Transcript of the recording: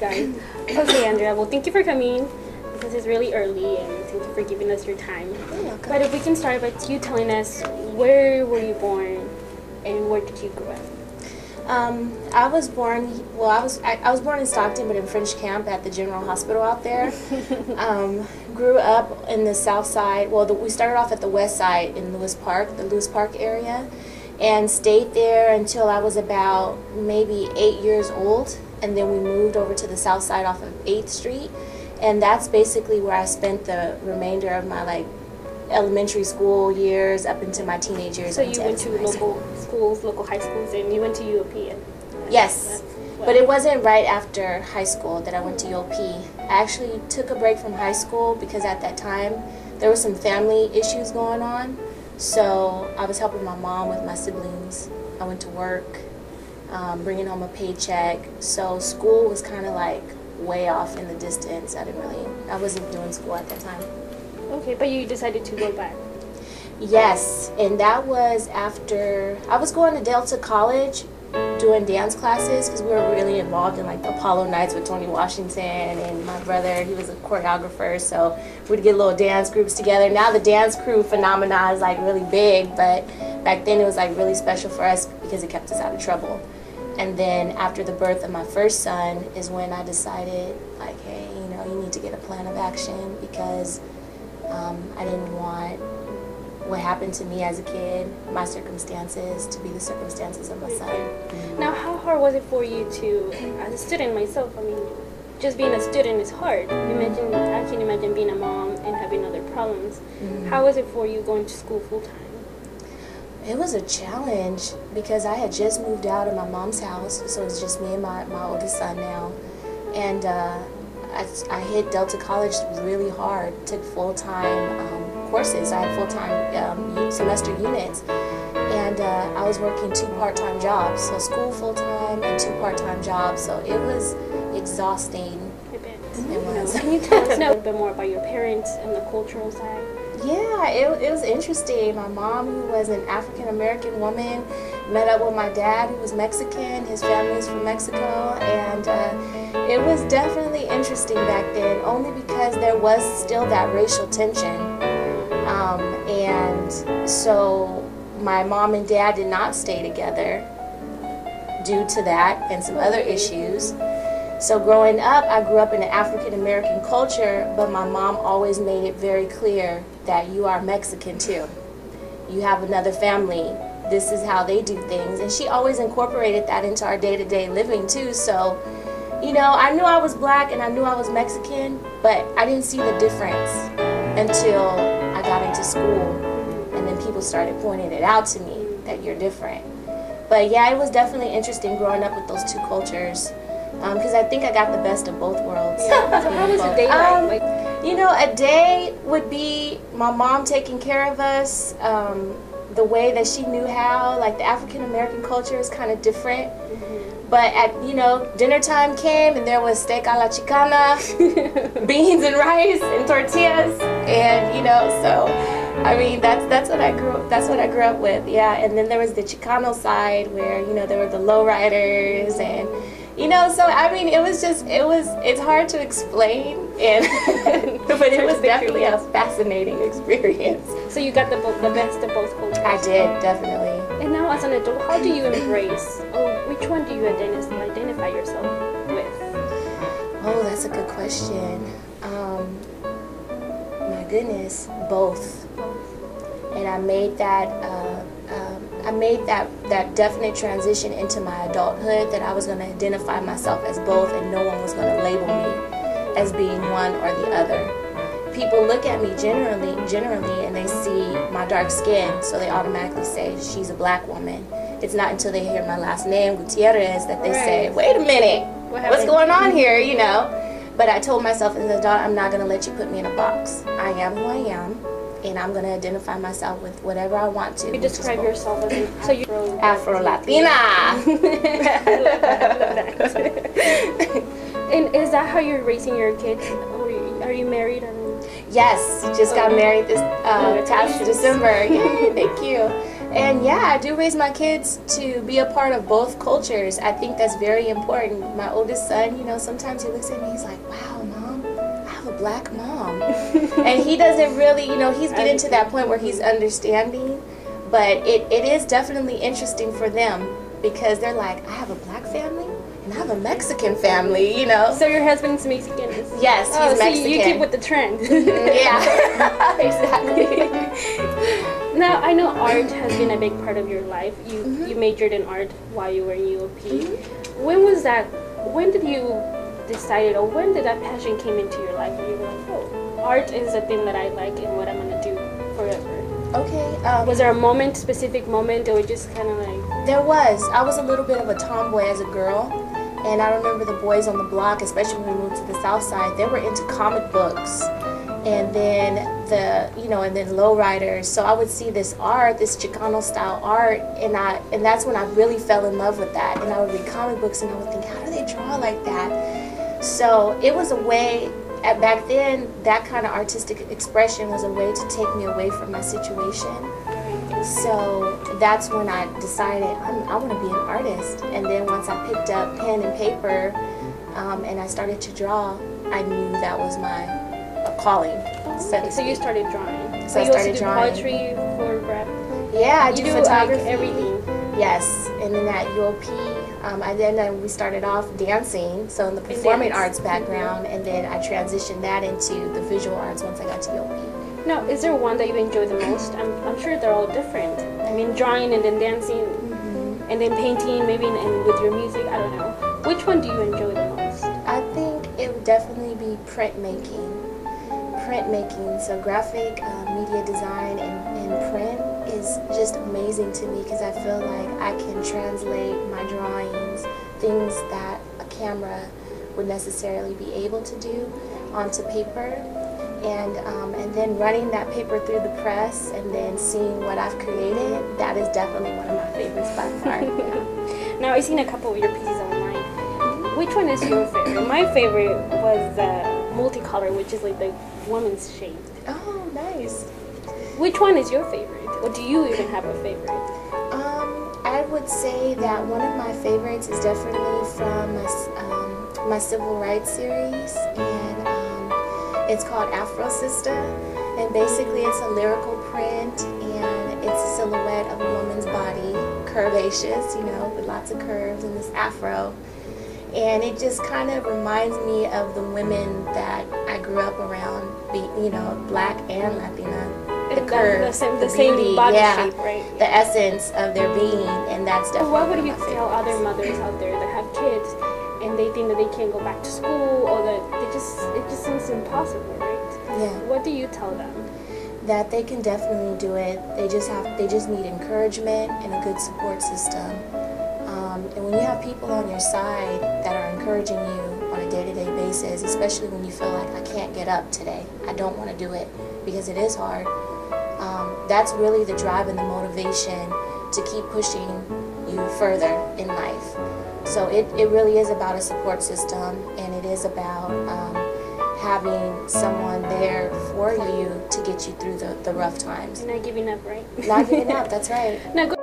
Guys, okay, Andrea, well, thank you for coming because it's really early and thank you for giving us your time. But if we can start by you telling us, where were you born and where did you grow up? I was born in Stockton, but in French Camp at the General Hospital out there. Grew up in the south side. Well, we started off at the west side in Lewis Park, the Lewis Park area, and stayed there until I was about maybe 8 years old. And then we moved over to the south side off of 8th Street. And that's basically where I spent the remainder of my elementary school years up into my teenage years. So you went to local schools, local high schools, and you went to UOP? Yes, but it wasn't right after high school that I went to UOP. I actually took a break from high school because at that time there were some family issues going on. So I was helping my mom with my siblings. I went to work, bringing home a paycheck. So school was kind of like way off in the distance. I wasn't doing school at that time. Okay, but you decided to go back. Yes, and that was after I was going to Delta College doing dance classes because we were really involved in like the Apollo nights with Tony Washington and my brother. He was a choreographer, so we'd get little dance groups together. Now the dance crew phenomenon is like really big, but back then it was like really special for us because it kept us out of trouble. And then after the birth of my first son is when I decided, like, hey, you need to get a plan of action because I didn't want what happened to me as a kid, my circumstances, to be the circumstances of my son. Now, how hard was it for you to, as a student myself, I mean, just being a student is hard. I can imagine being a mom and having other problems. How was it for you going to school full-time? It was a challenge because I had just moved out of my mom's house, so it's just me and my oldest son now. And I hit Delta College really hard, took full-time courses. I had full-time semester units, and I was working 2 part-time jobs, so school full-time and 2 part-time jobs, so it was exhausting. It was. Can you tell us a little bit more about your parents and the cultural side? Yeah, it was interesting. My mom, who was an African-American woman, met up with my dad, who was Mexican. His family's from Mexico, and it was definitely interesting back then, only because there was still that racial tension. And so my mom and dad did not stay together due to that and some other issues. So growing up, I grew up in an African-American culture, but my mom always made it very clear that you are Mexican too. You have another family. This is how they do things. And she always incorporated that into our day-to-day living too. So, I knew I was black and I knew I was Mexican, but I didn't see the difference until I got into school. And then people started pointing it out to me that you're different. But yeah, it was definitely interesting growing up with those two cultures. Because I think I got the best of both worlds. Yeah. So how was a day like? A day would be my mom taking care of us the way that she knew how. Like the African-American culture is kind of different. But at, dinner time came and there was steak a la chicana, beans and rice and tortillas. And, so, I mean, that's what I grew up with, yeah. And then there was the Chicano side where, there were the lowriders and, so I mean, it's hard to explain, and but it was definitely a fascinating experience. So you got the best of both cultures. I did, definitely. And now as an adult, how do you embrace, which one do you identify yourself with? Oh, that's a good question. My goodness, both. And I made that definite transition into my adulthood, that I was going to identify myself as both and no one was going to label me as being one or the other. People look at me generally and they see my dark skin, so they automatically say she's a black woman. It's not until they hear my last name, Gutierrez, that they say, wait a minute, what's going on here, But I told myself as an adult, I'm not going to let you put me in a box. I am who I am. And I'm going to identify myself with whatever I want to. You describe yourself as Afro-Latina. And is that how you're raising your kids? Or are you married? Yes, just got married this past December. Yay, thank you. And yeah, I do raise my kids to be a part of both cultures. I think that's very important. My oldest son, you know, sometimes he looks at me, he's like, wow, Mom, I have a black mom. And he doesn't really, you know, he's getting to that point where he's understanding. But it is definitely interesting for them because they're like, I have a black family and I have a Mexican family, you know. So your husband's Mexican? Yes, he's Mexican. So you keep with the trend. Yeah, exactly. Now, I know art has been a big part of your life. You majored in art while you were in UOP. When was that? When did you decide, or when did that passion came into your life where you were like, oh, art is a thing that I like and what I'm going to do forever? Okay. Was there a moment, specific moment, or just kind of like... There was. I was a little bit of a tomboy as a girl. And I remember the boys on the block, especially when we moved to the South Side, they were into comic books. And then and then lowriders. So I would see this art, this Chicano style art, and that's when I really fell in love with that. And I would read comic books and I would think, how do they draw like that? So it was a way, back then, that kind of artistic expression was a way to take me away from my situation. So that's when I decided I want to be an artist. And then once I picked up pen and paper and I started to draw, I knew that was my calling. So you started drawing. So I started drawing. Poetry for rap. Yeah, I do photography. Like everything. Yes, and then at UOP, we started off dancing, so in the performing arts background, and then I transitioned that into the visual arts once I got to UOP. Now, is there one that you enjoy the most? I'm sure they're all different. I mean, drawing and then dancing, and then painting, maybe, and with your music. I don't know. Which one do you enjoy the most? I think it would definitely be printmaking. So graphic media design and print is just amazing to me because I feel like I can translate my drawings, things that a camera would necessarily be able to do, onto paper. And then running that paper through the press and then seeing what I've created, that is definitely one of my favorites by far. Now, I've seen a couple of your pieces online. Which one is your favorite? My favorite was the multicolor, which is like the woman's shape. Oh, nice. Which one is your favorite? Or do you even have a favorite? I would say that one of my favorites is definitely from my civil rights series, and it's called Afro Sister, and basically it's a lyrical print, and it's a silhouette of a woman's body, curvaceous, you know, with lots of curves and this afro. And it just kind of reminds me of the women that I grew up around, you know, black and Latina. The curves, the same body shape, right? The essence of their being, and that's definitely what would you tell other mothers out there that have kids and they think that they can't go back to school, or that it just seems impossible, right? Yeah. What do you tell them? That they can definitely do it. They just need encouragement and a good support system. And when you have people on your side that are encouraging you on a day-to-day basis, especially when you feel like, I can't get up today, I don't want to do it, because it is hard, that's really the drive and the motivation to keep pushing you further in life. So it really is about a support system, and it is about having someone there for you to get you through the rough times. And not giving up, right? Not giving up, that's right. Now,